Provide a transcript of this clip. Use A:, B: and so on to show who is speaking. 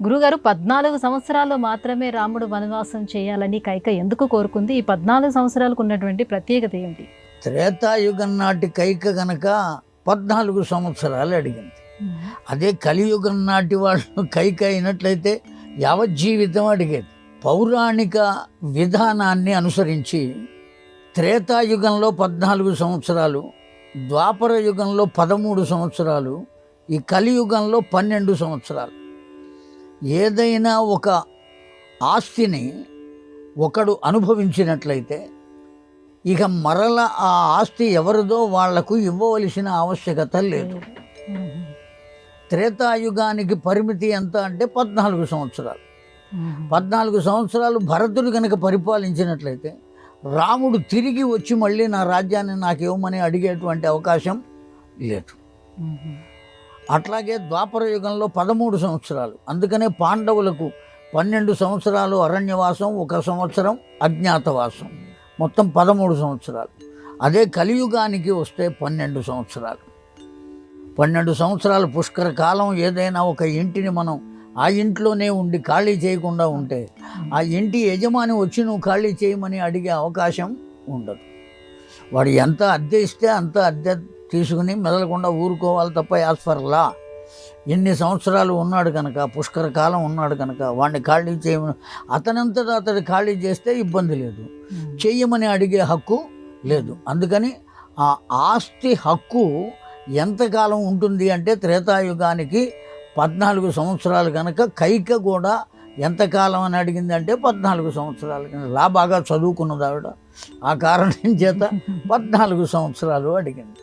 A: గురుగారు 14 సంవత్సరాలు మాత్రమే రాముడు వనవాసం చేయాలని కైక ఎందుకు కోరుకుంది? ఈ 14 సంవత్సరాలకు ఉన్నటువంటి ప్రత్యేకత ఏమిటి?
B: త్రేతాయుగం నాటి కైక గనక 14 సంవత్సరాలు అడిగింది. అదే కలియుగం నాటి వాళ్ళు కైక అయినట్లయితే యావజ్జీవితం అడిగేది. పౌరాణిక విధానాన్ని అనుసరించి త్రేతాయుగంలో 14 సంవత్సరాలు, ద్వాపర యుగంలో 13 సంవత్సరాలు, ఈ కలియుగంలో 12 సంవత్సరాలు. ఏదైనా ఒక ఆస్తిని ఒకడు అనుభవించినట్లయితే ఇక మరల ఆ ఆస్తి ఎవరిదో వాళ్లకు ఇవ్వవలసిన ఆవశ్యకత లేదు. త్రేతాయుగానికి పరిమితి ఎంత అంటే 14 సంవత్సరాలు. 14 సంవత్సరాలు భరతుడు కనుక పరిపాలించినట్లయితే రాముడు తిరిగి వచ్చి మళ్ళీ నా రాజ్యాన్ని నాకు ఇవ్వమని అడిగేటువంటి అవకాశం లేదు. అట్లాగే ద్వాపర యుగంలో 13 సంవత్సరాలు. అందుకనే పాండవులకు 12 సంవత్సరాలు అరణ్యవాసం, 1 సంవత్సరం అజ్ఞాతవాసం, మొత్తం 13 సంవత్సరాలు. అదే కలియుగానికి వస్తే 12 సంవత్సరాలు. 12 సంవత్సరాలు పుష్కర కాలం. ఏదైనా ఒక ఇంటిని మనం ఆ ఇంట్లోనే ఉండి ఖాళీ చేయకుండా ఉంటే ఆ ఇంటి యజమాని వచ్చి నువ్వు ఖాళీ చేయమని అడిగే అవకాశం ఉండదు. వాడు ఎంత అద్దె ఇస్తే అంత అద్దె తీసుకుని మెదలకుండా ఊరుకోవాలి తప్ప యాజ్ ఫర్ లా ఎన్ని సంవత్సరాలు ఉన్నాడు కనుక, పుష్కర కాలం ఉన్నాడు కనుక వాడిని ఖాళీ చేయమని, అతనంతటా అతడు ఖాళీ చేస్తే ఇబ్బంది లేదు, చెయ్యమని అడిగే హక్కు లేదు. అందుకని ఆ ఆస్తి హక్కు ఎంతకాలం ఉంటుంది అంటే త్రేతాయుగానికి 14 సంవత్సరాలు కనుక కైక కూడా ఎంతకాలం అని అడిగింది అంటే 14 సంవత్సరాలు. లా బాగా చదువుకున్నది ఆవిడ, ఆ కారణం చేత 14 సంవత్సరాలు అడిగింది.